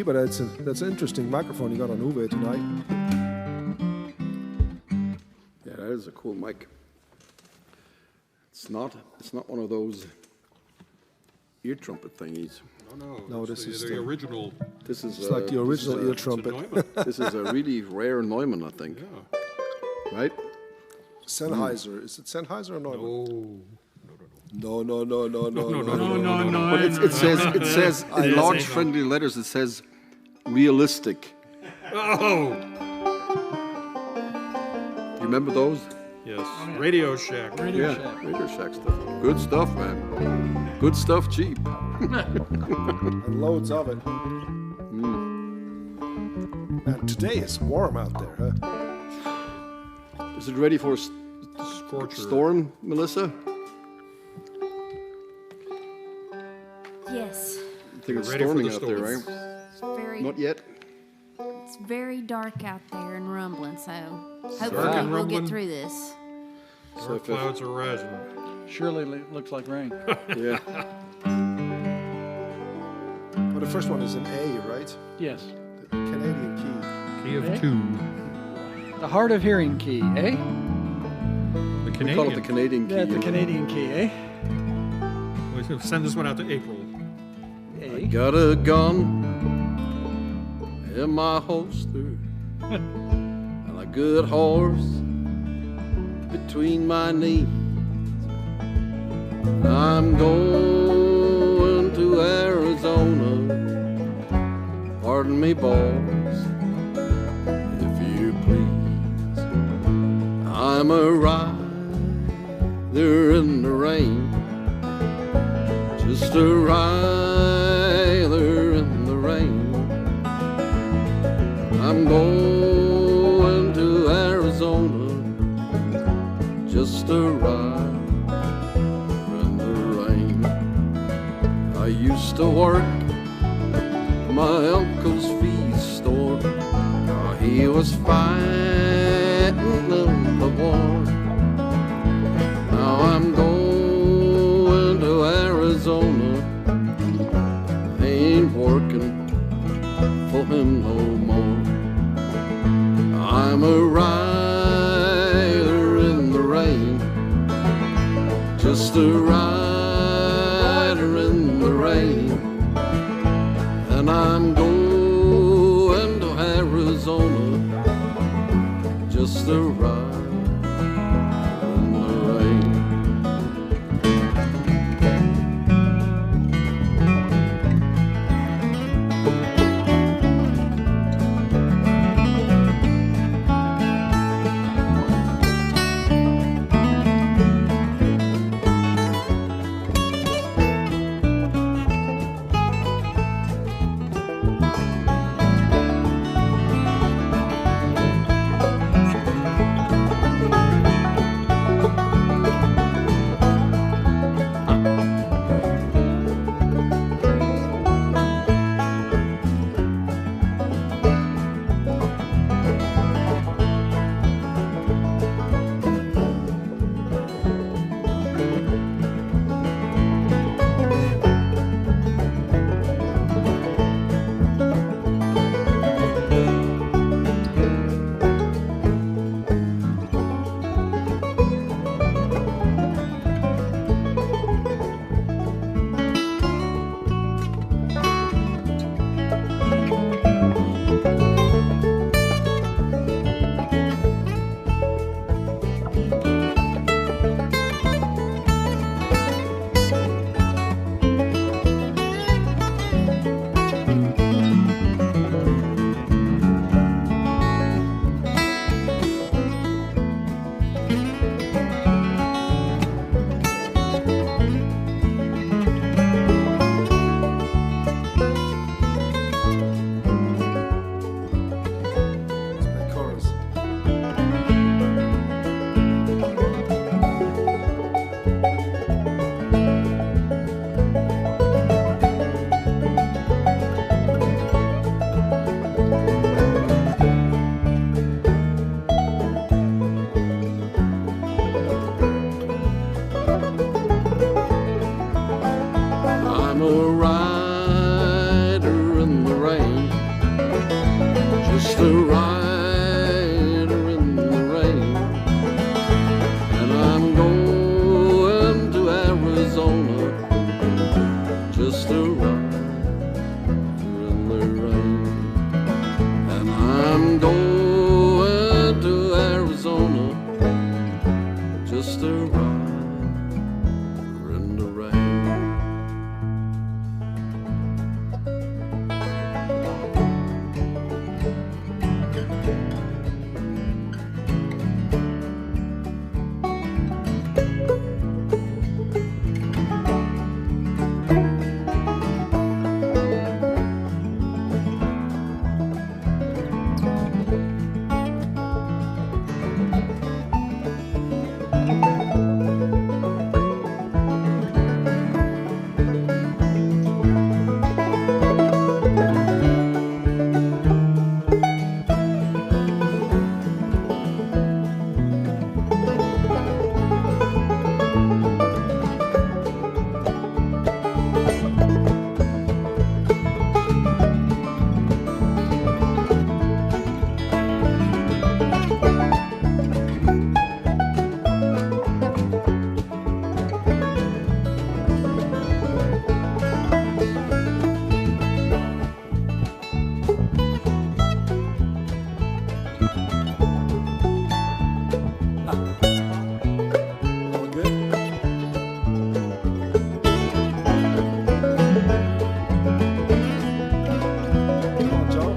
LP, but that's an interesting microphone you got on Uwe tonight. Yeah, that is a cool mic. It's not one of those ear trumpet thingies. No, this is the original. This is like the original ear trumpet. This is a really rare Neumann, I think. Yeah. Right? Sennheiser. Is it Sennheiser or Neumann? No. No. But it says in large friendly letters. It says realistic. Oh. You remember those? Yes. Radio Shack. Radio Shack stuff. Good stuff, man. Good stuff, cheap. And loads of it. Man, today is warm out there, huh? Is it ready for a storm, Melissa? Yes. I think it's Ready for storming the out there, storm. right? It's very, Not yet. it's very dark out there and rumbling, so Dark hopefully and we'll rumbling? get through this. Dark clouds are rising. Surely looks like rain. Yeah. Well, the first one is an A, right? Yes. The Canadian key. Key of Okay. 2. The hard of hearing key, eh? The We Canadian. call it the Canadian key. Yeah, the Canadian key, eh? We'll send this one out to April. A. Got a gun in my holster and a good horse between my knees. I'm going to Arizona. Pardon me, boys, if you please. I'm a rider in the rain, just a rider in the rain. I'm going to Arizona, just a rider in the rain. I used to work my uncle's feed store. He was fighting in the war. Now I'm going to Arizona. Ain't working for him no more. I'm a rider in the rain, just a rider in the rain. And I'm going to Arizona, just a ride in the rain. just a rider in the rain. And I'm going to Arizona, just a rider in the rain. And I'm going to Arizona, just a rider in the rain. All good? Come on, Joe.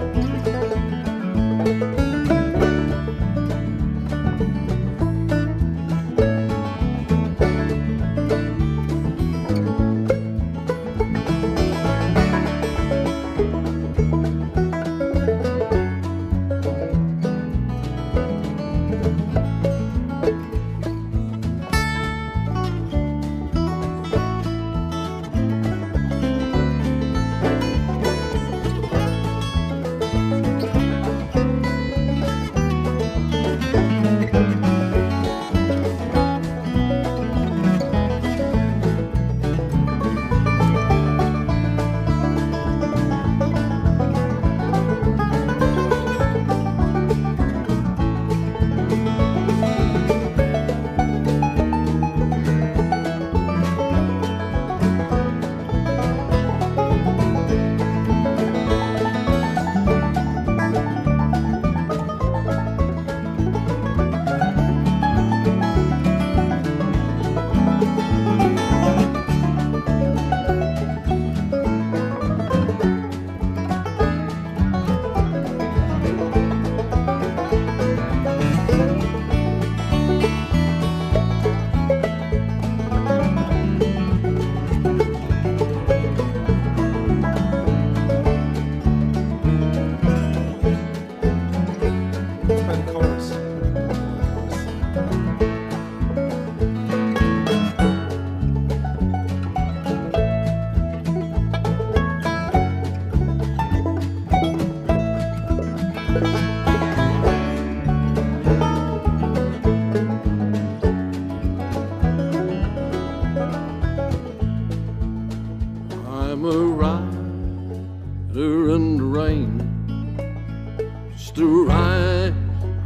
Play the chorus. I'm a rider in the rain, just a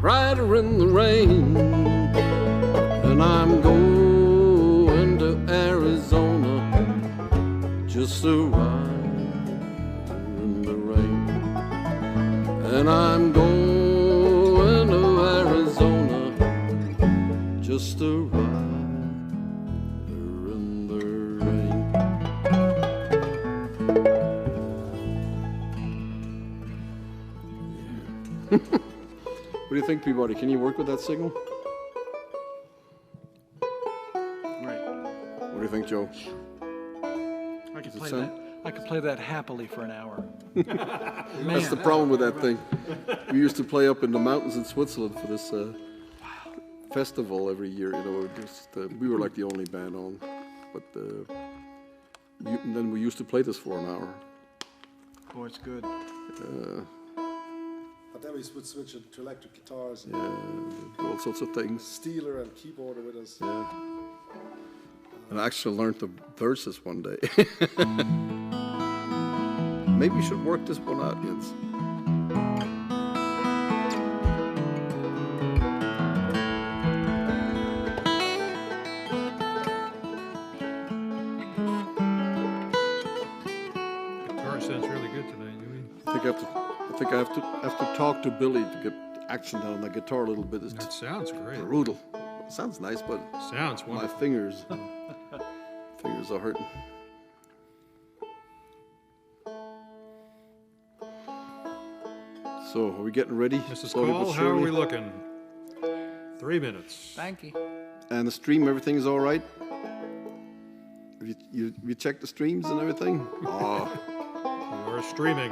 rider in the rain. And I'm going to Arizona, just a rider in the rain. And I'm going to Arizona, just a rider in the rain. What do you think, Peabody? Can you work with that signal? Right. What do you think, Joe? I could Does it play sound- that. I could play that happily for an hour. That's the problem with that thing. We used to play up in the mountains in Switzerland for this festival every year. You know, just, we were like the only band on, but and then we used to play this for an hour. Boy, it's good. But then we would switch it to electric guitars and All sorts of things. Steeler and keyboarder with us. Yeah. And I actually learned the verses one day. Maybe you should work this one out, Jens. I have to talk to Billy to get action down on the guitar a little bit. It's That sounds great. brutal. It sounds nice, but Sounds my wonderful. fingers are hurting. So, are we getting ready? Mrs. Slowly but Cole, how are we surely? looking? 3 minutes. Thank you. And the stream, everything's all right? Have you checked the streams and everything? Oh, We are streaming.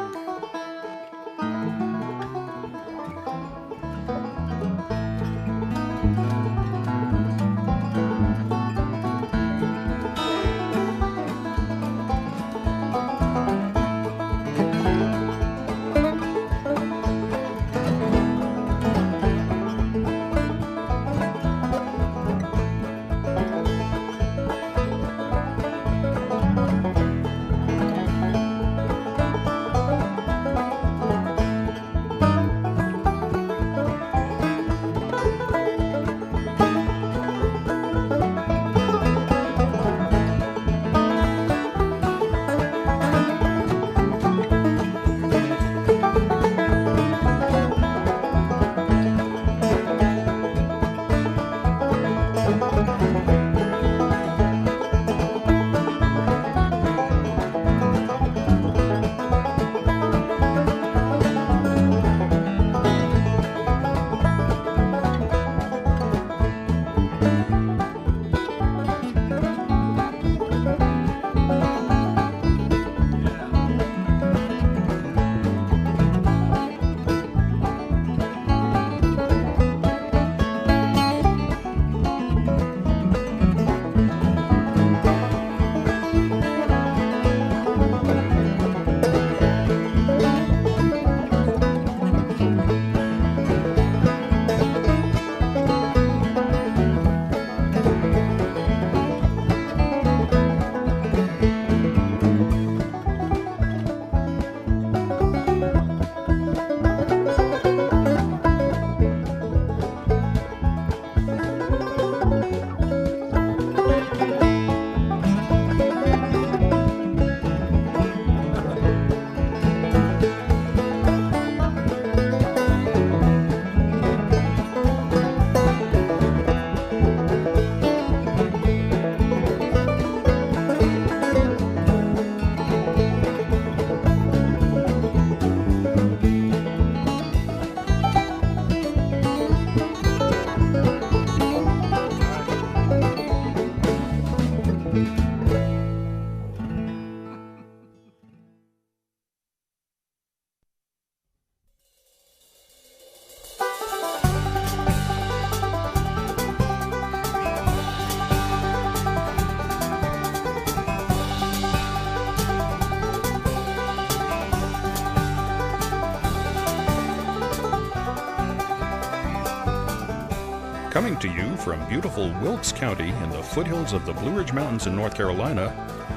Coming to you from beautiful Wilkes County in the foothills of the Blue Ridge Mountains in North Carolina,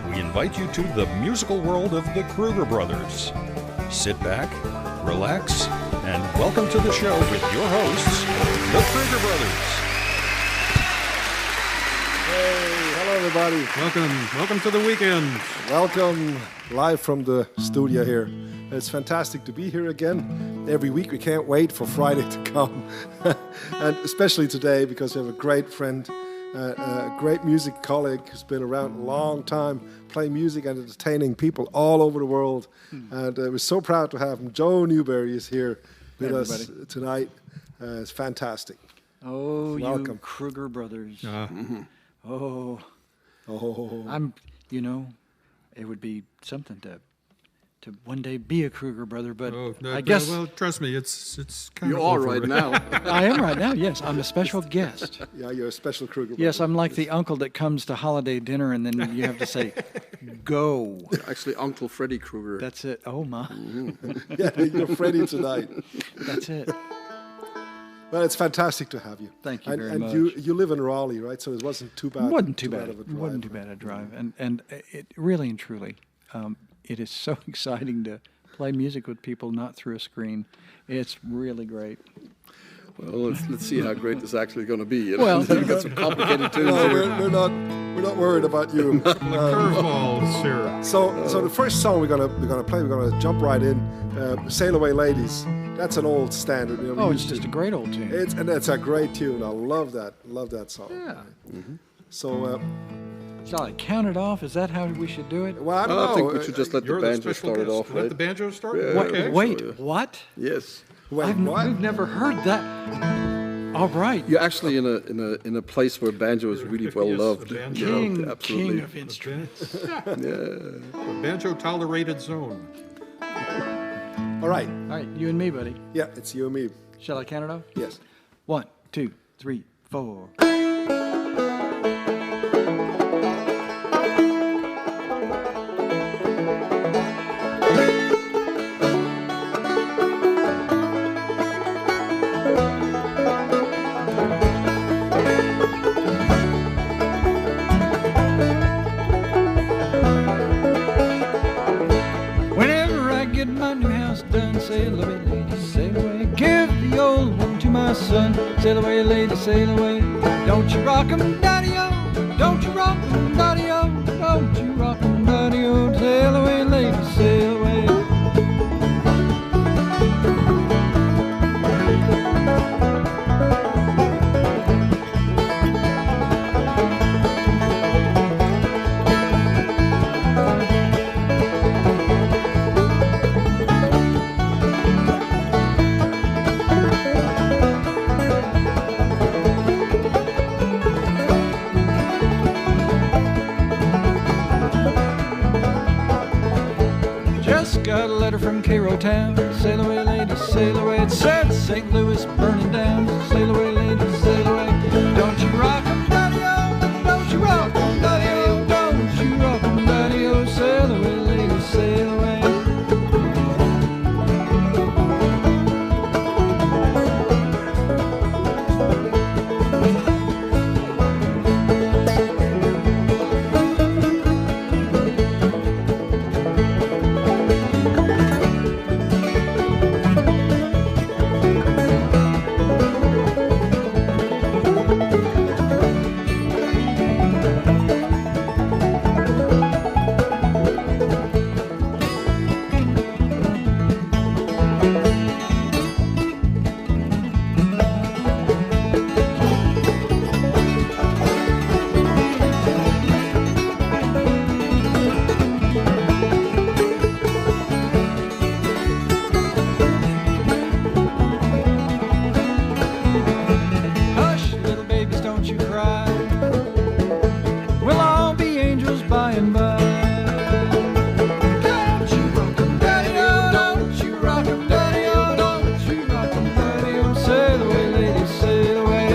we invite you to the musical world of the Kruger brothers. Sit back, relax, and welcome to the show with your hosts, the Kruger brothers. Hey, hello everybody. Welcome to the weekend. Welcome live from the studio here. It's fantastic to be here again. Every week we can't wait for Friday to come. And especially today because we have a great friend, a great music colleague who's been around a long time, playing music and entertaining people all over the world. And we're so proud to have him. Joe Newberry is here with us tonight. It's fantastic. Oh, Welcome. you Kruger brothers. Oh. I'm, it would be something to one day be a Kruger brother, but I guess Well, trust me, it's kind you of are over. right now. I am right now. Yes, I'm a special guest. Yeah, you're a special Kruger. Yes, brother. I'm like the uncle that comes to holiday dinner and then you have to say, go. Actually, Uncle Freddie Kruger. That's it. Oh, my. Yeah, you're Freddie tonight. That's it. Well, it's fantastic to have you. Thank you very and much. you live in Raleigh, right? So it wasn't too bad. Wasn't too bad. of a drive. Wasn't too bad a drive. And it really and truly, it is so exciting to play music with people, not through a screen. It's really great. Well, let's see how great this is actually going to be. Well- We've got some complicated tunes No, here. we're We're not worried about you. The curveballs here. So the first song we're gonna play, we're gonna jump right in. "Sail Away, Ladies." That's an old standard. You know, Oh, it's just a great old tune. it's a great tune. I love that song. Yeah. So, Shall I count it off? Is that how we should do it? well, I don't I know. think we should just let the You're the banjo special start it guest. off, Let right? the banjo start? Yeah. Okay. Wait, what? Yes. Wait, what? We've never heard that. All right. You're actually in a place where banjo is really well Yes, loved. the banjo. You know, King absolutely. of instruments. A banjo-tolerated zone. All right. All right, you and me, buddy. Yeah, it's you and me. Shall I count it off? Yes. 1, 2, 3, 4. Whenever I get my new house done, sail away, lady, sail away. Give the old one to my son. Sail away, lady, sail away. Don't you rock 'em, daddy-o. Don't you rock 'em, daddy-o. Don't you rock 'em, daddy-o. Sail away, lady, sail away. Just got a letter from Cairo town. Sail away, lady, sail away. It said St. Louis burning down. Sail away, lady, sail away. Don't you rock 'em, daddy-o. Don't you rock 'em, daddy-o. Don't you rock 'em, daddy-o. Sail away, lady, sail away. Hush, little babies, don't you cry. We'll all be angels by and by. Don't you rock 'em, daddy-o. Don't you rock 'em, daddy-o. Don't you rock 'em, daddy-o. Sail away, lady, sail away.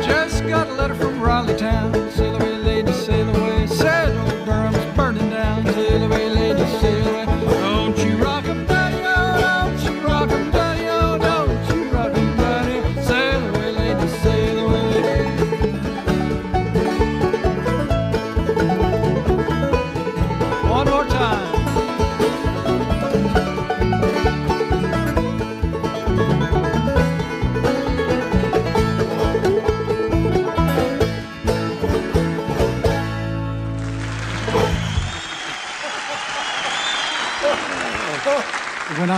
Just got a letter from Raleigh town. Sail away, lady, sail away. Said old Durham's burning down. Sail away, lady, sail away. Don't you rock 'em, daddy-o. Don't you rock 'em, daddy-o. Don't you rock 'em, daddy-o. Sail away, lady, sail away. One more time. When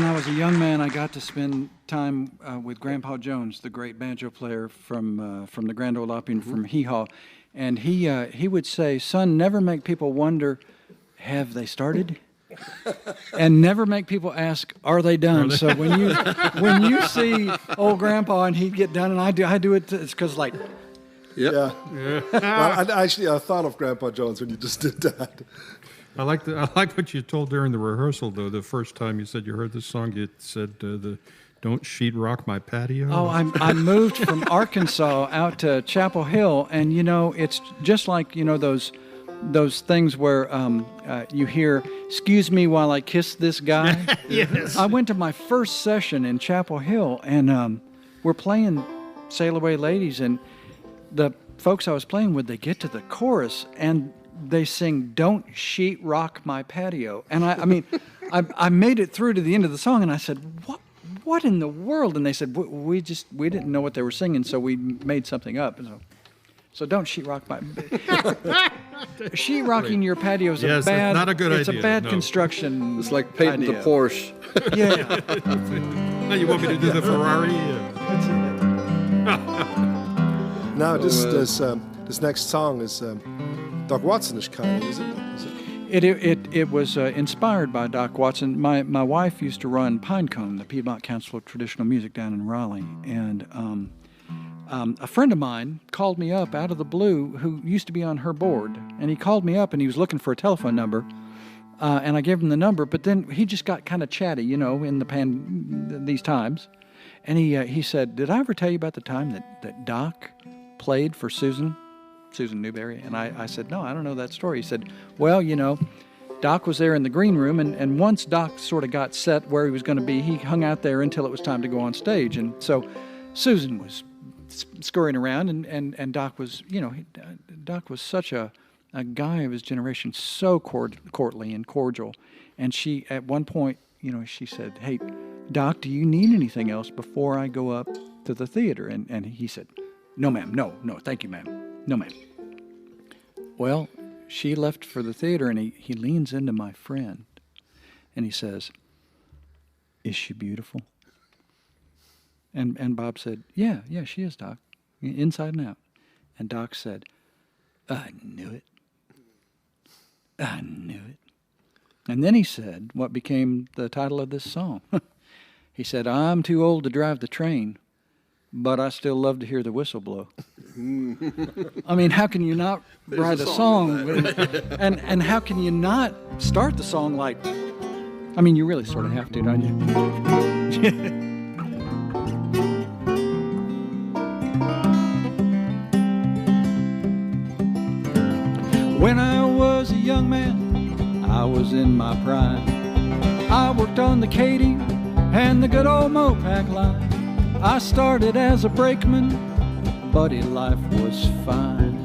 I was a young man, I got to spend time with Grandpa Jones, the great banjo player from the Grand Ole Opry and from Hee Haw, and he would say, "Son, never make people wonder, have they started?" And never make people ask, "Are they done?" So when you see old Grandpa and he'd get done, and I do it, it's because like. Yeah. Well, I thought of Grandpa Jones when you just did that. I like what you told during the rehearsal, though. The first time you said you heard this song, you said Don't sheetrock my patio. Oh, I moved from Arkansas out to Chapel Hill, and it's just like those things where you hear, "Excuse me while I kiss this guy." Yes. I went to my first session in Chapel Hill, and we're playing "Sail Away Ladies," and the folks I was playing with, they get to the chorus and they sing, "Don't sheetrock my patio," and I mean, I made it through to the end of the song, and I said, What in the world? And they said, we didn't know what they were singing, so we made something up. So don't sheetrock my... Sheetrocking your patio is Yes, bad... not a good it's idea, a bad no. construction It's like painting idea. the Porsche. Yeah. Now you want me to do the Ferrari? Now, this next song is Doc Watson-ish kind of, is it? It was inspired by Doc Watson. My wife used to run Pinecone, the Piedmont Council of Traditional Music down in Raleigh, and a friend of mine called me up out of the blue who used to be on her board, and he called me up and he was looking for a telephone number, and I gave him the number, but then he just got kind of chatty, in these times, and he said, "Did I ever tell you about the time that Doc played for Susan Newberry?" And I said, "No, I don't know that story." He said, "Well, Doc was there in the green room, and once Doc sort of got set where he was going to be, he hung out there until it was time to go on stage. And so Susan was scurrying around, and Doc was, Doc was such a guy of his generation, so courtly and cordial. And she, at one point, she said, "Hey, Doc, do you need anything else before I go up to the theater?" And he said, "No, ma'am. No, thank you, ma'am. No, ma'am." Well, she left for the theater, and he leans into my friend, and he says, "Is she beautiful?" And Bob said, Yeah, she is, Doc, inside and out." And Doc said, "I knew it. I knew it." And then he said what became the title of this song. He said, "I'm too old to drive the train, but I still love to hear the whistle blow." I mean, how can you not write a song? And how can you not start the song like, I mean, you really sort of have to, don't you? When I was a young man, I was in my prime. I worked on the Katy and the good old Mopac line. I started as a brakeman, buddy, life was fine.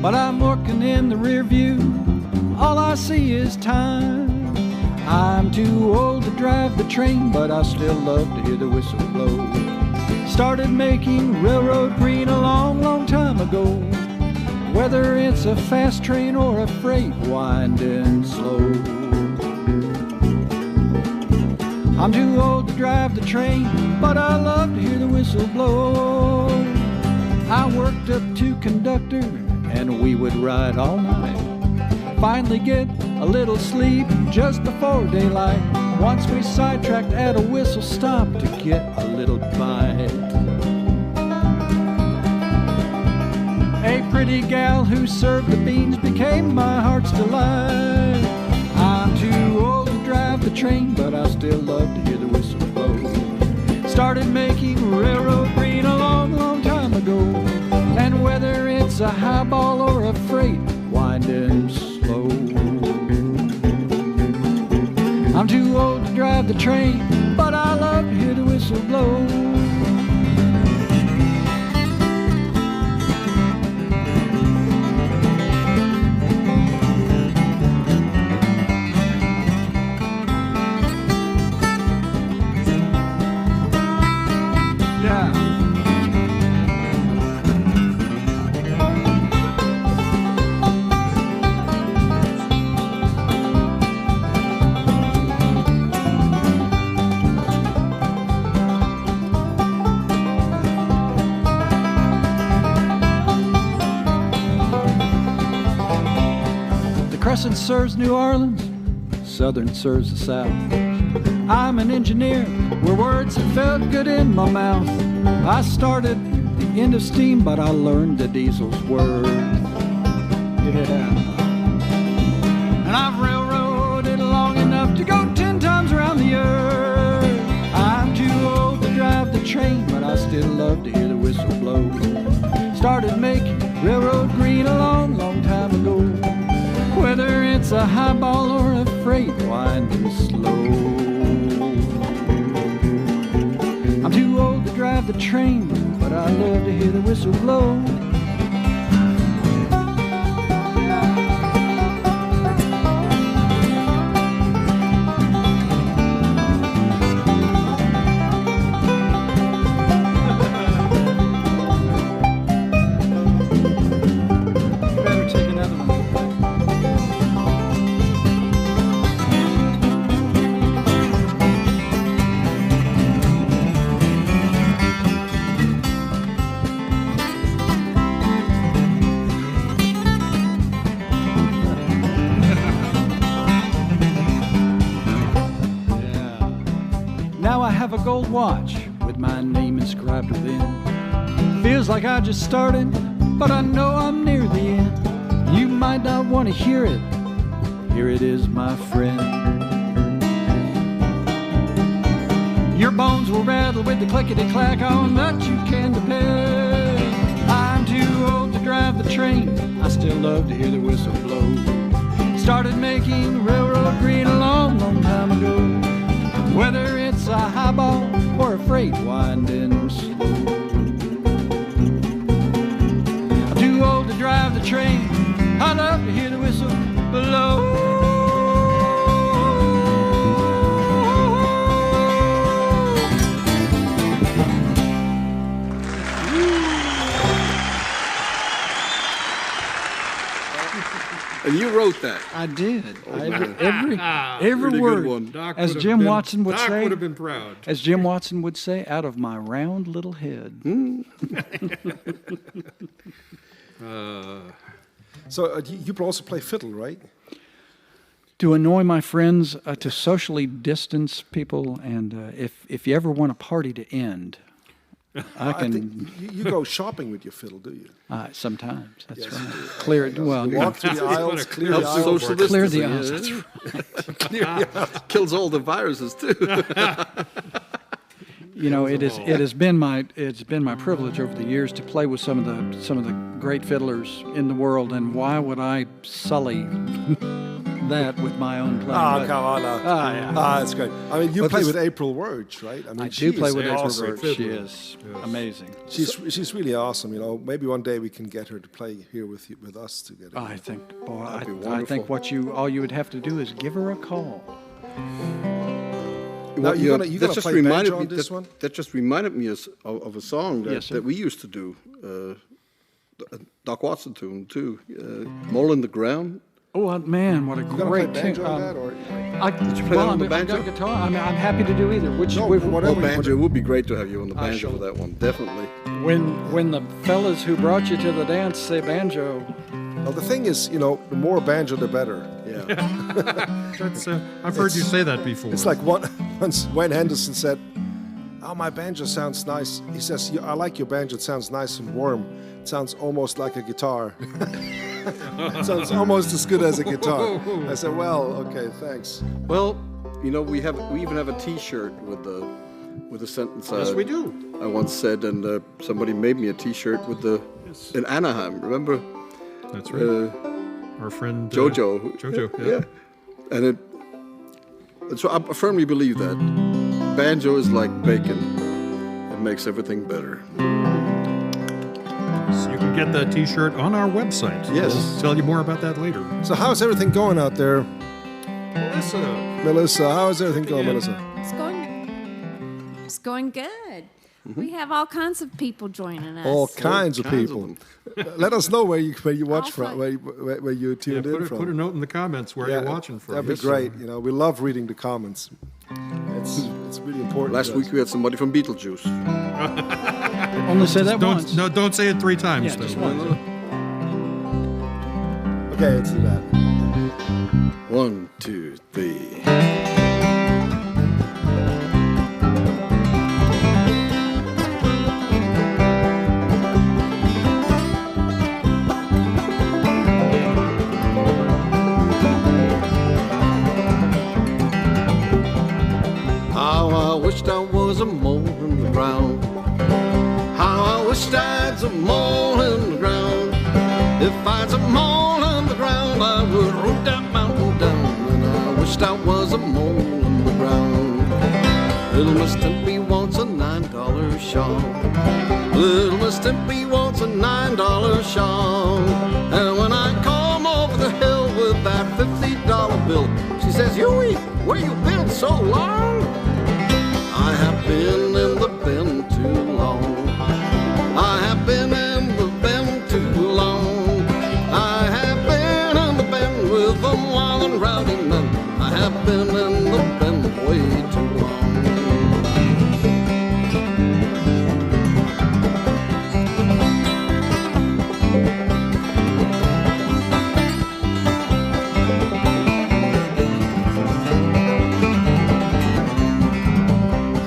But I'm looking in the rear view, all I see is time. I'm too old to drive the train, but I still love to hear the whistle blow. Started making railroad green a long, long time ago. Whether it's a fast train or a freight winding slow. I'm too old to drive the train, but I love to hear the whistle blow. I worked up to conductor, and we would ride all night. Finally get a little sleep just before daylight. Once we sidetracked at a whistle stop to get a little bite. A pretty gal who served the beans became my heart's delight. I'm too old to drive the train, but I still love to hear the whistle blow. Started making railroad green a long, long time ago. And whether it's a highball or a freight winding slow, I'm too old to drive the train, but I love to hear the whistle blow. Crescent serves New Orleans, Southern serves the South. I'm an engineer where words have felt good in my mouth. I started the end of steam, but I learned the diesel's word. Yeah. And I've railroaded long enough to go 10 times around the it's a highball or a freight winding slow. I'm too old to drive the train, but I love to hear the whistle blow. A gold watch with my name inscribed within. Feels like I just started, but I know I'm near the end. You might not want to hear it. Here it is, my friend. Your bones will rattle with the clickety-clack, on that you can depend. I'm too old to drive the train, I still love to hear the whistle blow. Started making railroad green a long, long time ago. Whether it's a highball or a freight winding slow. I'm too old to drive the train, I love to hear the whistle blow. And you wrote that. I did. Every Really word. good one. Doc As would have Jim been- Watson would Doc say. would have been proud. As Jim Watson would say, out of my round little head. So you also play fiddle, right? To annoy my friends, to socially distance people, and if you ever want a party to end, I I can. think you go shopping with your fiddle, do you? Sometimes, that's Yes, right. you do. Clear it. Well, Walk through the aisles, clear the Helps aisles. social clear the distancing, aisles. yeah. That's right. Kills all the viruses too. You know, it has been my privilege over the years to play with some of the great fiddlers in the world, and why would I sully that with my own playing? Oh, come on now. Yeah. That's great. I mean, you But play this- with April Wirge, right? I mean, I she do play is with an April awesome Wirge. She fiddler. is amazing. She's really awesome. You know, maybe one day we can get her to play here with us together. I think, boy, That'd be I think wonderful. all you would have to do is give her a call. Now, you gonna that just play reminded banjo me on this that, one? that just reminded me of a song that, Yes, sir. that we used to do. A Doc Watson tune too. Mole in the Ground. Oh man, what a You gonna play great banjo tune! on that, or you play that on the I've got banjo? a guitar. I'm happy to do either. Which No, whatever. whatever. Oh, banjo. It would be great to have you on the I banjo shall- for that one. Definitely. When the fellas who brought you to the dance say banjo, well, the thing is, you know, the more banjo, the better. Yeah. That's, I've heard you say that before. It's like once Wayne Henderson said, "Oh, my banjo sounds nice." He says, "I like your banjo. It sounds nice and warm. It sounds almost like a guitar. It sounds almost as good as a guitar." I said, "Well, okay, thanks." Well, you know, we even have a T-shirt with the sentence. Yes, we do. I once said, and somebody made me a T-shirt with in Anaheim. Remember? That's right. Our friend Jojo. Jojo, yeah. And so I firmly believe that banjo is like bacon. It makes everything better. So you can get that T-shirt on our website. Yes. We'll tell you more about that later. So how's everything going out there, Melissa. Melissa? How's everything going, Yeah. Melissa? It's going good. We have all kinds of people joining us. All kinds of kinds of people. Let us know where you watch from, Awesome. where you Yeah, tuned in put from. a note in the comments where you're watching from. That'd be Yes, great. You know, we love reading the comments. It's really important. Last to week us. we had somebody from Beetlejuice. only say that once. Don't say it 3 times. Yeah, though. just once. Okay, let's do that. 1, 2, 3. How I wished I was a mole in the ground. How I wished I'd a mole in the ground. If I'd a mole in the ground, I would root that mountain Sean. And when I come over the hill with that $50 bill, she says, Huey, where you been so long? I have been in the bin too long. I have been in the bin too long. I have been in the bin with the wild and rowdy men. I have been in the bin way too long.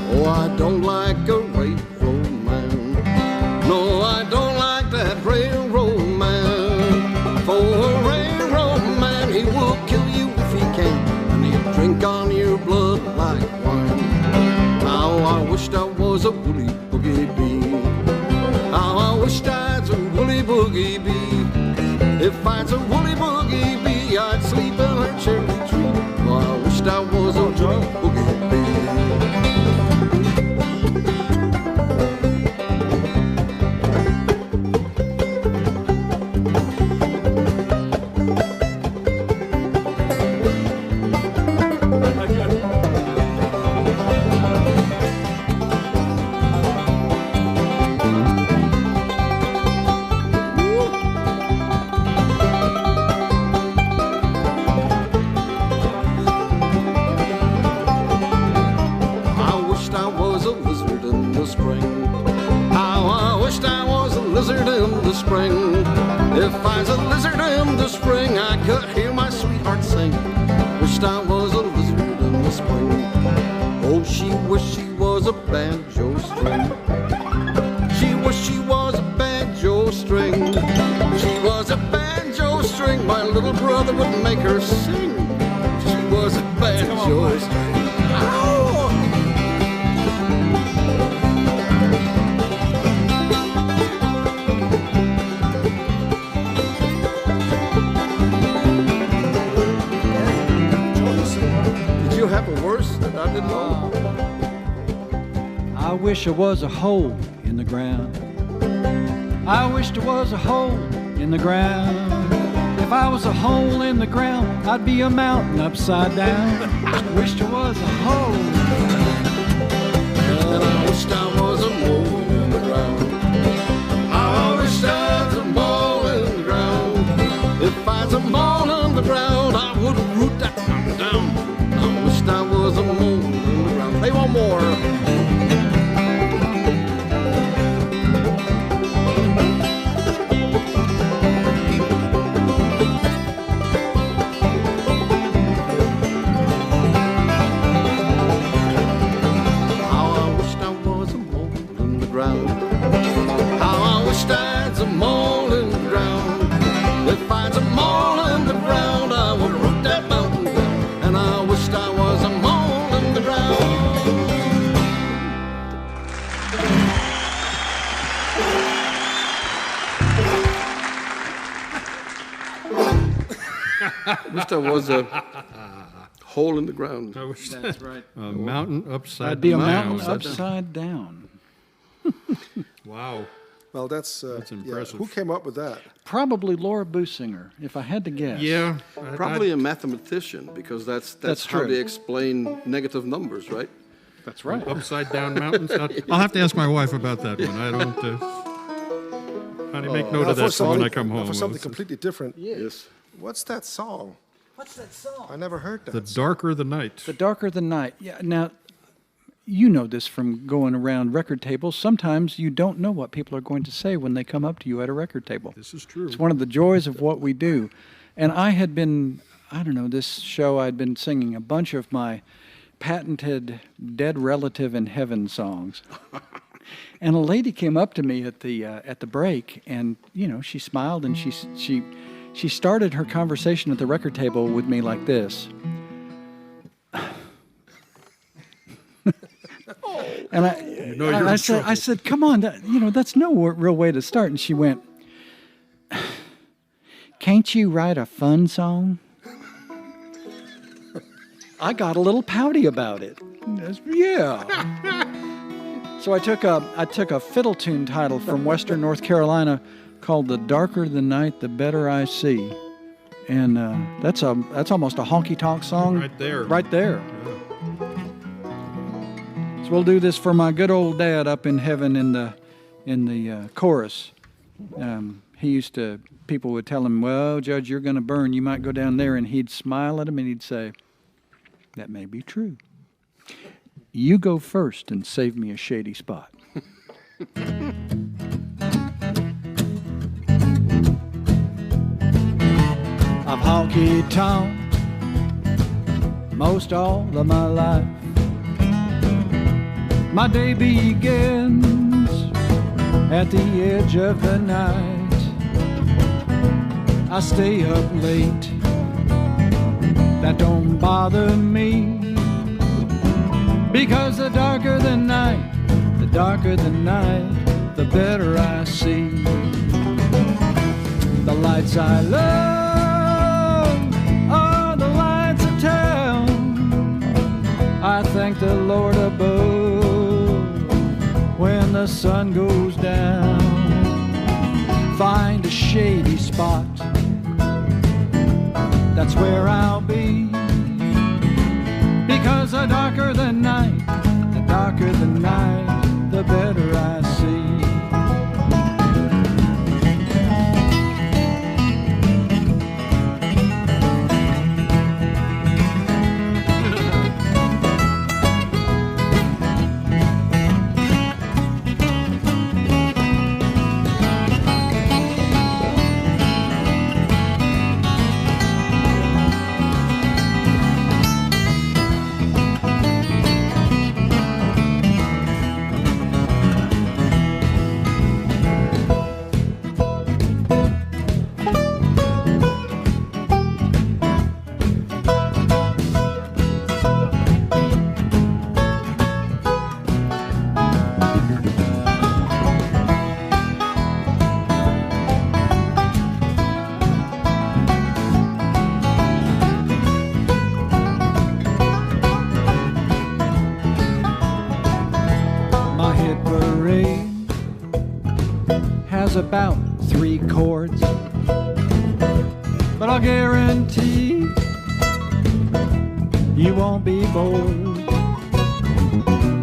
Oh, I don't like a railroad man. No, I don't like that railroad man. For a railroad man, he will kill you if he can, and he'll drink on your blood like wine. How I wished I was a woolly boogie bee. How I wished I was a woolly boogie bee. If I'd a woolly boogie bee, I'd sleep in her cherry tree. Oh, I wished I was a woolly boogie bee. If I was a lizard in the spring, I could hear my sweetheart sing. Wished I was a lizard in the spring. Oh, she wished she was a banjo string. She wished she was a banjo string. She was a banjo string. My little brother would make her sing. She was a banjo string. Oh! Have a worse that I didn't know. I wish there was a hole in the ground. I wish there was a hole in the ground. If I was a hole in the ground, I'd be a mountain upside down. I wish there was a hole. And I wished I was a mole in the ground. I wished I was a mole in the ground. If I was a mole in the ground, I would root that mountain down. I was a mole in the ground. Play one more. How I wished I was a mole in the ground. How I wished I was a mole in the ground. If I was a mole in the ground, I would root that mountain down. And I wished I was a mole in the ground. I wished I was a hole in the ground. I wish That's right. a mountain upside I'd be a down. mountain upside down. Wow. Well, that's impressive. Who came up with that? Probably Laura Businger, if I had to guess. Yeah. Probably a mathematician, because that's how true. they explain negative numbers, right? That's right. Upside down mountains. I'll have to ask my wife about that one. I don't. Honey, make note Now, of that for when I come home. For something completely different. Yes. What's that song? What's that song? I never heard that. The darker the night. The Darker the Night. Yeah. Now, you know this from going around record tables. Sometimes you don't know what people are going to say when they come up to you at a record table. This is true. It's one of the joys of what we do. And I had been, I don't know, this show I'd been singing a bunch of my patented Dead Relative in Heaven songs. And a lady came up to me at the break, and you know, she smiled and she started her conversation at the record table with me like this. And I said, come on, that's no real way to start. And she went, can't you write a fun song? I got a little pouty about it. Yeah. So I took a fiddle tune title from Western North Carolina called "The Darker the Night, the Better I See," and that's almost a honky-tonk song. Right there. Right there. So we'll do this for my good old dad up in heaven in the chorus. People would tell him, "Well, Judge, you're going to burn. You might go down there," and he'd smile at him and he'd say, "That may be true. You go first and save me a shady spot." I've honky-tonked most all of my life. My day begins at the edge of the night. I stay up late, that don't bother me, because the darker the night, the better I see. The lights I love are the lights of town. I thank the Lord above when the sun goes down. Find a shady spot, that's where I'll be, because the darker the night, the better I see. About 3 chords, but I'll guarantee you won't be bored.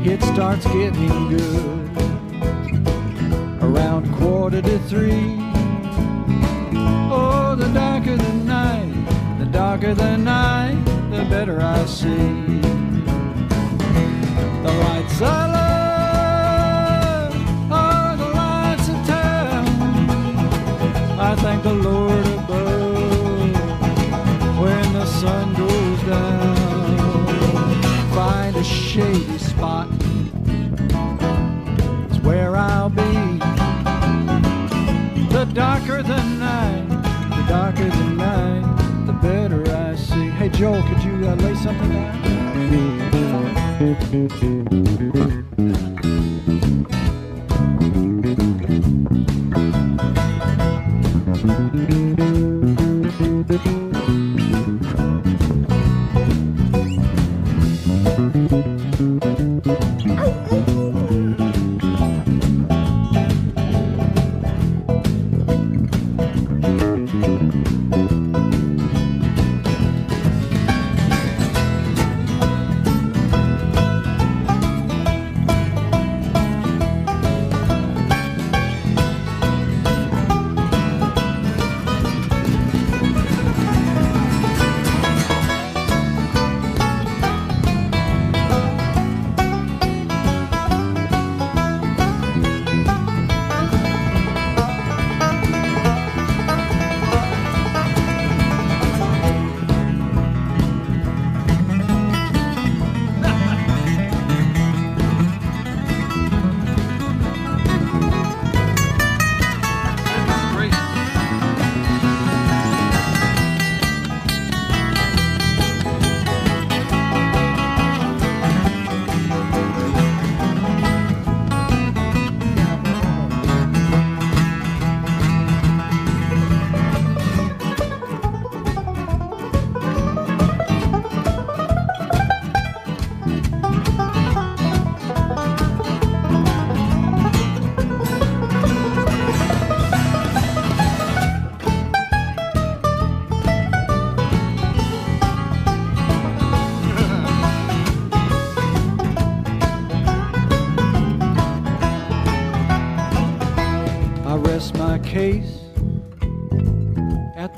It starts getting good around 2:45. Oh, the darker the night, the better I see. The lights I love I thank the Lord above when the sun goes down. Find a shady spot, it's where I'll be. The darker the night, the better I see. Hey Joel, could you lay something down?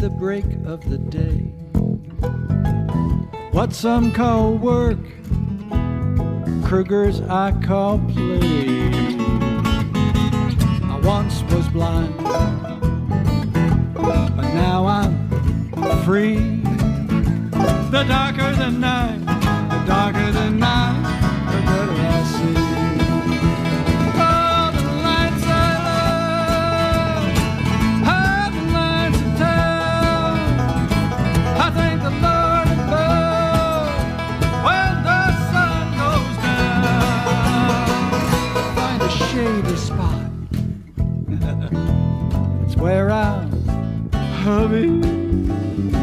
the break of the day. What some call work, Kruger's I call play. I once was blind, but now I'm free. The darker the night, the darker the night, the better I see. Oh, the lights I love, oh, the lights of town. I thank the Lord above when the sun goes down. Find a shady spot, it's where I'll be.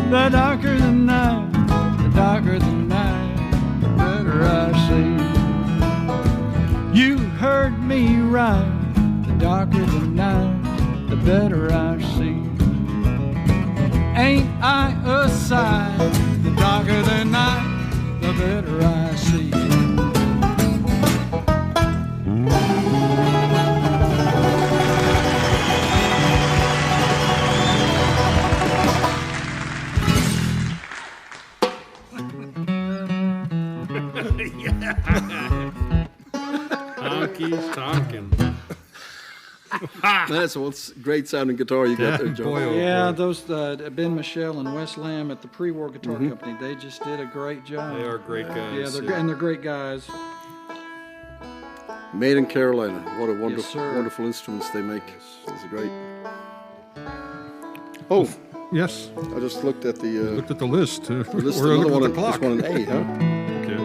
The darker the night, the darker the night, the better I see. You heard me right. The darker the night, the better I see. Ain't I a sight? The darker the night, the better I see. Honky's talking. That's what's great sounding guitar you got there, Joe. Boy, oh Yeah, boy. those Ben Michelle and Wes Lamb at the Pre-War Guitar Company, they just did a great job. They are great guys. Yeah, and they're great guys. Made in Carolina. What a wonderful, sir. wonderful instruments they make. It's great. Oh, Yes. I just looked at the Looked at the list. list. We're Another looking one, at the clock. this one in A, huh? Okay.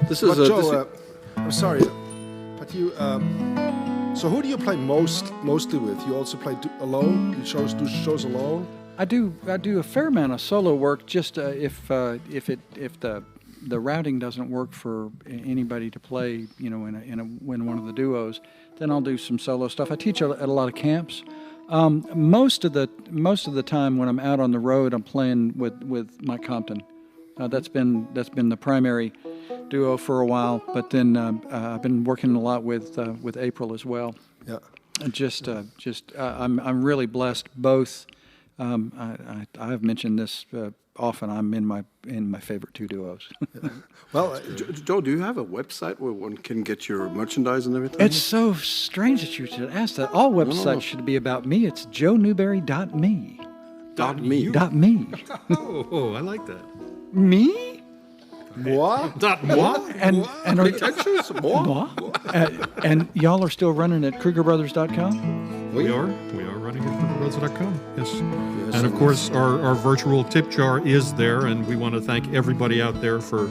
This is But Joe, I'm sorry, but you. So who do you play mostly with? You also play alone? You do shows alone? I do a fair amount of solo work. Just if the routing doesn't work for anybody to play, you know, in one of the duos, then I'll do some solo stuff. I teach at a lot of camps. Most of the time when I'm out on the road, I'm playing with Mike Compton. That's been the primary duo for a while. But then I've been working a lot with April as well. Yeah. I'm really blessed. Both. I've mentioned this often. I'm in my favorite two duos. Well, Joe, do you have a website where one can get your merchandise and everything? It's so strange that you should ask that. All websites should be about me. It's joenewberry.me. .me. .me. Oh, I like that. Me? moi? Moi? And are, Pretentious? Moi? and y'all are still running at KrugerBrothers.com? We are running at KrugerBrothers.com. Yes. And of course, our virtual tip jar is there, and we want to thank everybody out there for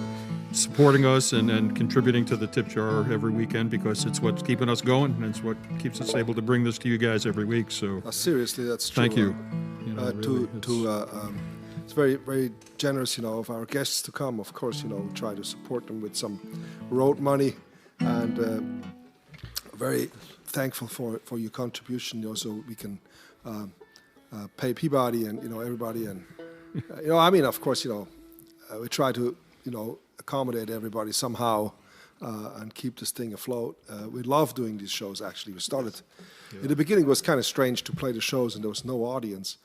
supporting us and contributing to the tip jar every weekend, because it's what's keeping us going, and it's what keeps us able to bring this to you guys every week. So Seriously, that's true. thank you. You know, really, It's very, very generous, you know, of our guests to come. Of course, you know, we try to support them with some road money, and very thankful for your contribution, you know, so we can pay Peabody and, you know, everybody. And, you know, I mean, of course, you know, we try to, you know, accommodate everybody somehow and keep this thing afloat. We love doing these shows, actually. We started, in the beginning it was kind of strange to play the shows and there was no audience.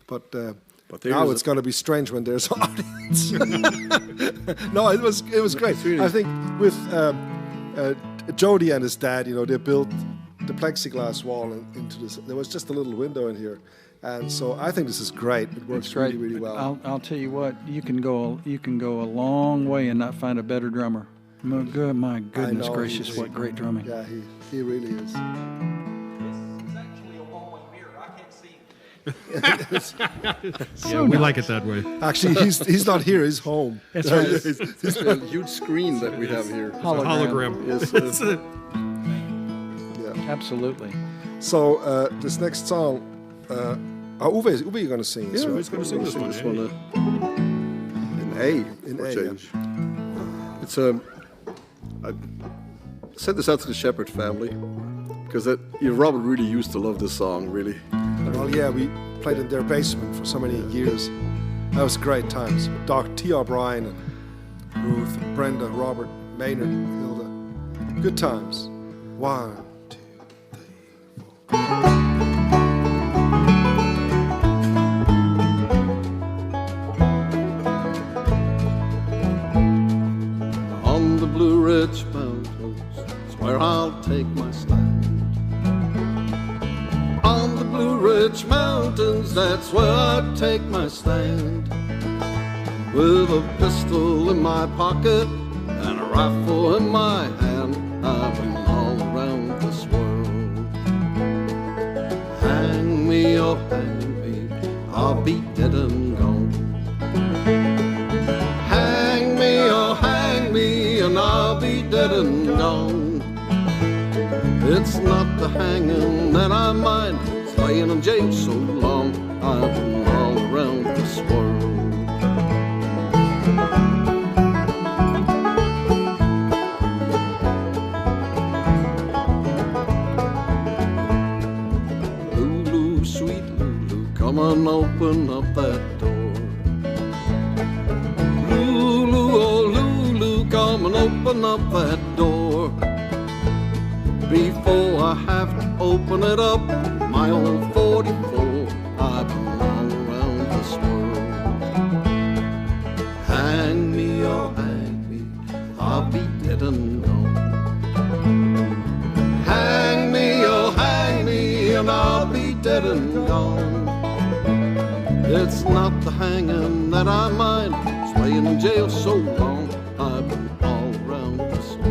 But now it's going to be strange when there's audience. No, it was great. I think with Jody and his dad, you know, they built the plexiglass wall into this. There was just a little window in here, and so I think this is great. It works really, really well. I'll tell you what, you can go a long way and not find a better drummer. My goodness know, gracious, what great drumming. Yeah, he really is. yeah, we like it that way. Actually, he's not here. He's home. That's right. It's a huge screen that we have here. Hologram. Yes, Yeah. Absolutely. So this next song, Uwe, you're going to sing this, Yeah, right? who's going to sing this one? This one in A. In for A, change. It's I sent this out to the Shepherd family because Robert really used to love this song, really. Well, yeah, we played in their basement for so many years. That was great times. Doc T. O'Brien and Ruth, Brenda, Robert, Maynard, Hilda. Good times. 1, 2, 3, 4. that's where I take my stand. With a pistol in my pocket and a rifle in my hand, I've been all around this world. Hang me, oh hang me, I'll be dead and gone. Hang me, oh hang me, and I'll be dead and gone. It's not the hanging that I mind, it's laying in jail so long. I've been all around this world. Lulu, sweet Lulu, come on, open up that door. Lulu, oh Lulu, come and open up that door. Before I have to open it up, my old 44, I've been all around this world. Hang me, oh hang me, I'll be dead and gone. Hang me, oh hang me, and I'll be dead and gone. It's not the hanging that I mind, it's laying in jail so long. I've been all around this world.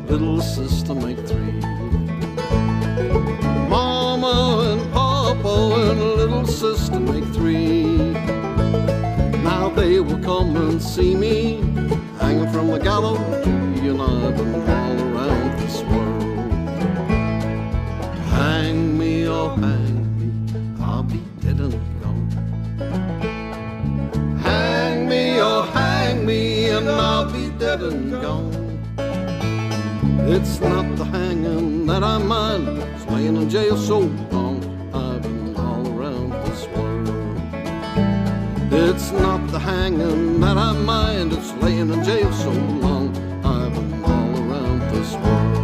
Little sister make three. Mama and Papa and little sister make three. Now they will come and see me hanging from the gallows tree, and I've been all around this world. Hang me, oh hang me, I'll be dead and gone. Hang me, oh hang me, and I'll be dead and gone. It's not the hanging that I mind, it's laying in jail so long. I've been all around this world. It's not the hanging that I mind, it's laying in jail so long. I've been all around this world.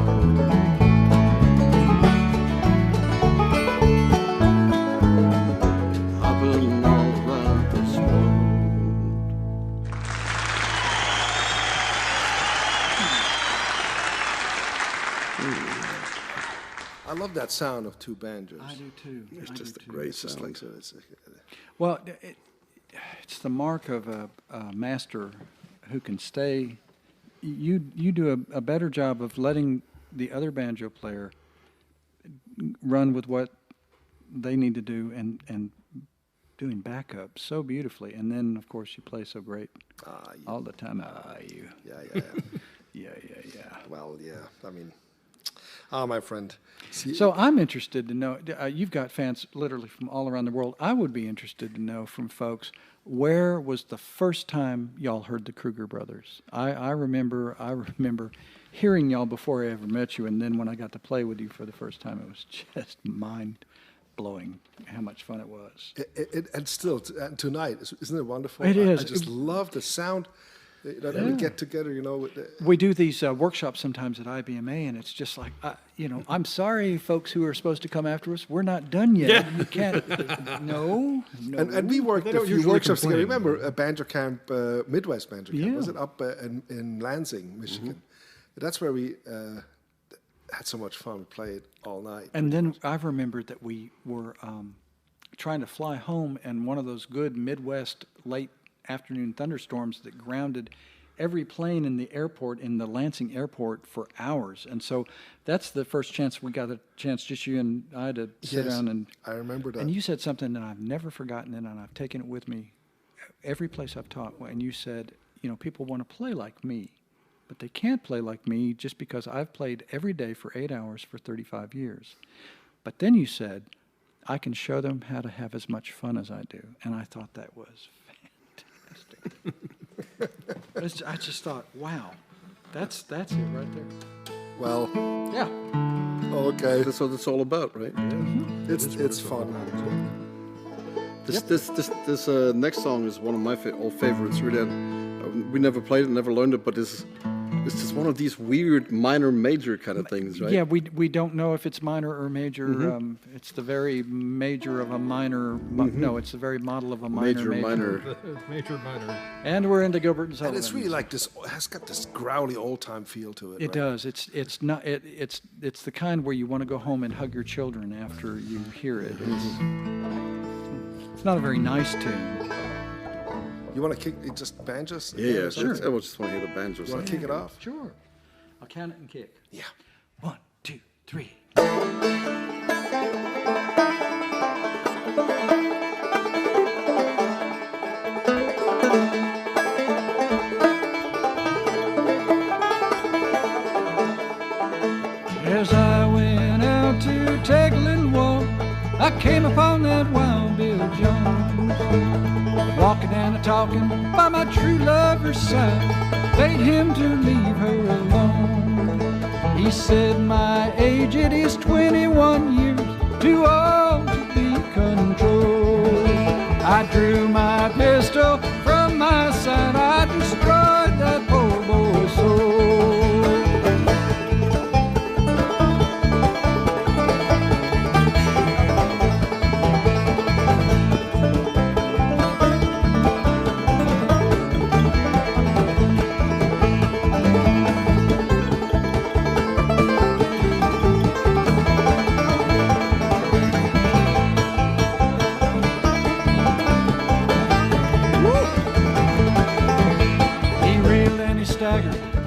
I've been all around this world. I love that sound of two banjos. I do too. It's I just do a too. great sound. Well, it's the mark of a master who can stay. You do a better job of letting the other banjo player run with what they need to do and doing backup so beautifully. And then, of course, you play so great all the time. You. Yeah. Yeah. Well, yeah. I mean, my friend. See, So I'm interested to know, you've got fans literally from all around the world. I would be interested to know from folks, where was the first time y'all heard the Kruger brothers? I remember hearing y'all before I ever met you, and then when I got to play with you for the first time, it was just mind-blowing how much fun it was. and still, tonight, isn't it wonderful? It is. I just love the sound. We get together, with the, We do these workshops sometimes at IBMA, and it's just like, I'm sorry, folks who are supposed to come after us, we're not done yet. Yeah. You can't. No. and we worked They a don't few usually workshops together. complain. Remember Banjo Camp, Midwest Banjo Camp? Yeah. Was it up in Lansing, Michigan? That's where we had so much fun. We played all night. And then I've remembered that we were trying to fly home, and one of those good Midwest late afternoon thunderstorms that grounded every plane in the airport, in the Lansing airport, for hours. And so that's the first chance we got a chance, just you and I, to sit down. And I remember that. And you said something that I've never forgotten, and I've taken it with me every place I've taught. And you said, people want to play like me, but they can't play like me just because I've played every day for 8 hours for 35 years. But then you said, I can show them how to have as much fun as I do. And I thought that was fantastic. I just thought, wow, that's it right there. Well, yeah. Okay. That's what it's all about, right? Yeah. It's fun. This next song is one of my old favorites. Really, we never played it, never learned it, but it's just one of these weird minor major kind of things, right? Yeah, we don't know if it's minor or major. It's the very major of a minor. No, it's the very model of a minor. Major, minor. And we're into Gilbert and Sullivan. And it's really like this. It has got this growly old time feel to it. It does. It's not. It's the kind where you want to go home and hug your children after you hear it. It's not a very nice tune. You want to kick it, just banjos? Yeah, sure. I just want to hear the banjos. You want to kick it off? Sure. I'll count it and kick. Yeah. 1, 2, 3. As I went out to take a little walk, I came upon that Wild Bill Jones, walking and a-talking by my true lover's side, bade him to leave her alone. He said my age, it is 21 years, too old to be controlled. I drew my pistol from my side, I destroyed that poor boy's soul.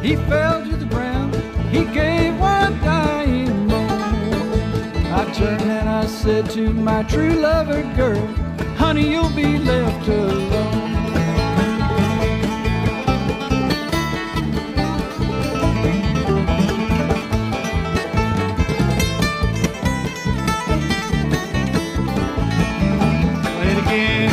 He fell to the ground, he gave one dying moan. I turned and I said to my true lover girl, honey, you'll be left alone. Play it again.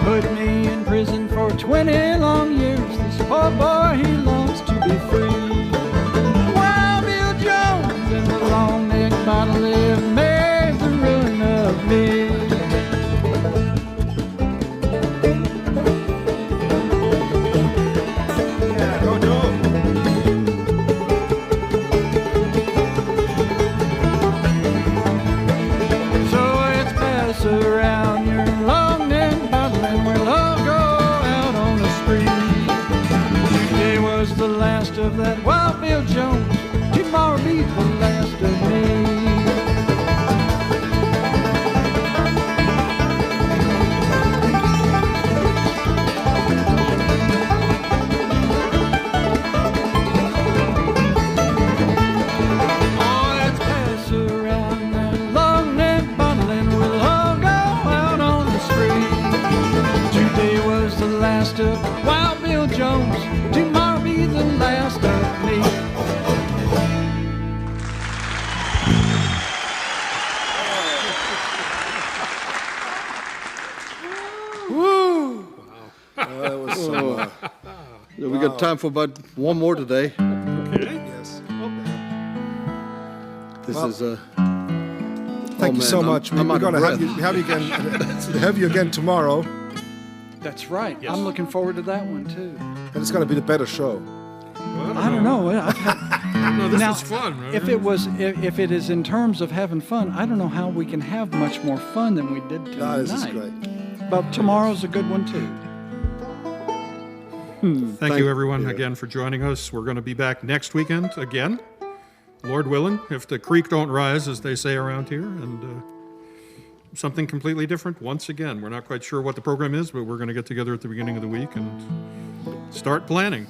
Put me in prison for 20 long years. This poor boy, he longs to be free. Wild Bill Jones and the long-necked bottle have made the ruin of me. Yeah, go Joe. So it's pass around your long-necked bottle and we'll all go out on the street. Today was the last of that Wild Bill Jones. Tomorrow be the last of me. Oh, let's pass around that long-necked bottle and we'll all go out on the street. Today was the last of Wild Bill Jones. Tomorrow be the last of me. That was so. Yeah, we got time for about one more today. Okay. Yes. This Well, is Thank you so much. I'm We're out going of to breath. have you again tomorrow, That's right. I'm looking forward to that one too. and it's going to be the better show. I don't know. No, this Now, is fun, right? If it is in terms of having fun, I don't know how we can have much more fun than we did tonight. This is great. But tomorrow's a good one too. Thank you, everyone, again for joining us. We're going to be back next weekend again, Lord willing, if the creek don't rise, as they say around here, and something completely different once again. We're not quite sure what the program is, but we're going to get together at the beginning of the week and start planning.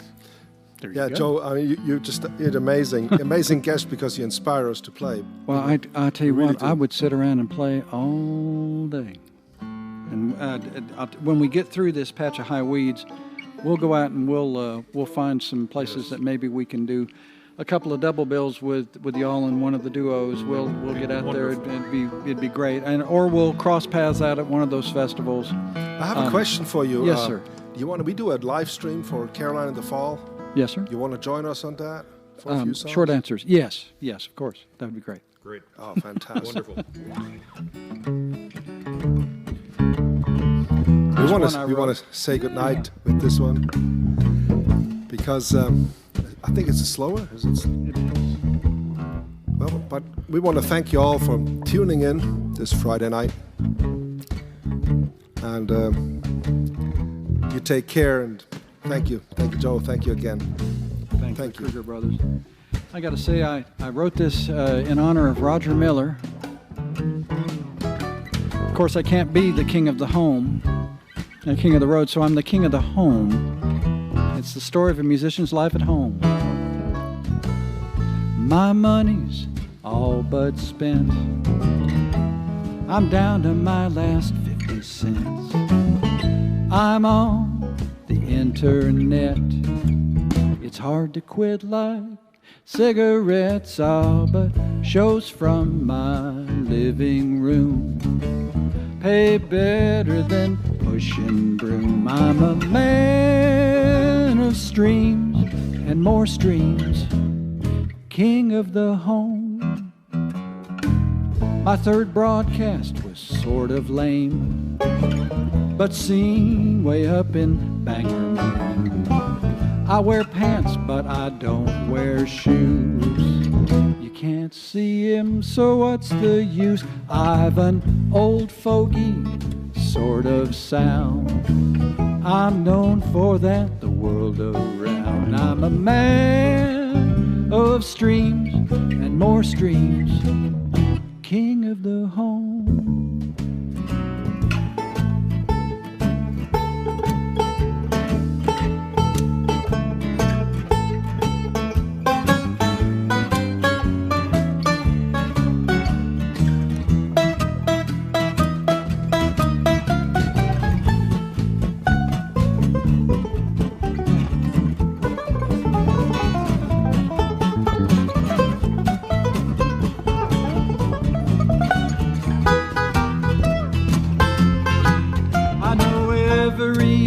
Yeah, Joe, I mean, you're an amazing guest because you inspire us to play. Well, I tell you really what, I would sit around and play all day. And when we get through this patch of high weeds, we'll go out and we'll find some places that maybe we can do a couple of double bills with y'all in one of the duos. We'll get out there. It'd be great. Or we'll cross paths out at one of those festivals. I have a question for you. Yes, sir. We do a live stream for Carolina in the fall. Yes, sir. You want to join us on that for a few songs? Short answers. Yes, of course. That would be great. Great. Oh, fantastic. Wonderful. We want to say goodnight with this one because I think it's slower. Is it? Well, but we want to thank you all for tuning in this Friday night, and you take care. And thank you, Joe. Thank you again. Thank you, Kruger Brothers. I got to say, I wrote this in honor of Roger Miller. Of course, I can't be the king of the home, the king of the road, so I'm the king of the home. It's the story of a musician's life at home. My money's all but spent. I'm down to my last 50 cents. I'm on the internet. It's hard to quit like cigarettes, but shows from my living room pay better than pushing broom. I'm a man of streams and more streams, king of the home. My third broadcast was sort of lame, but seen way up in Bangor, Maine. I wear pants, but I don't wear shoes. You can't see him, so what's the use? I've an old fogey sort of sound. I'm known for that the world around. I'm a man of streams and more streams, king of the home.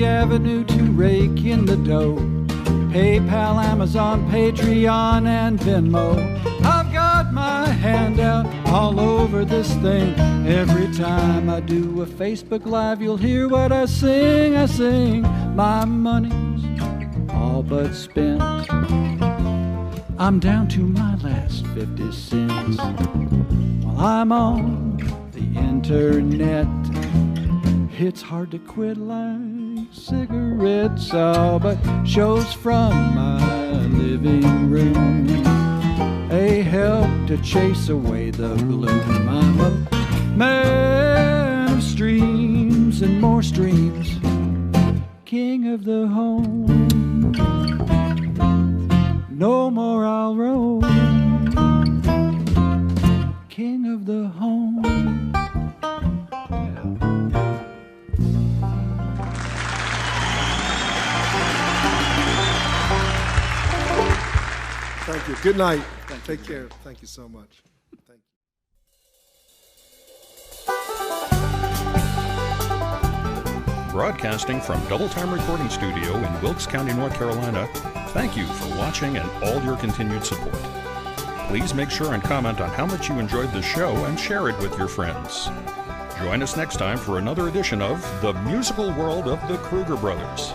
Avenue to rake in the dough. PayPal, Amazon, Patreon, and Venmo. I've got my hand out all over this thing. Every time I do a Facebook Live, you'll hear what I sing. I sing, my money's all but spent. I'm down to my last 50 cents. While I'm on the internet, it's hard to quit like cigarettes, but shows from my living room, a help to chase away the gloom. I'm a man of streams and more streams, king of the home. No more I'll roam, king of the home. Thank you. Good night. Take care. Thank you so much. Thank you. Broadcasting from Double Time Recording Studio in Wilkes County, North Carolina, thank you for watching and all your continued support. Please make sure and comment on how much you enjoyed the show and share it with your friends. Join us next time for another edition of The Musical World of the Kruger Brothers.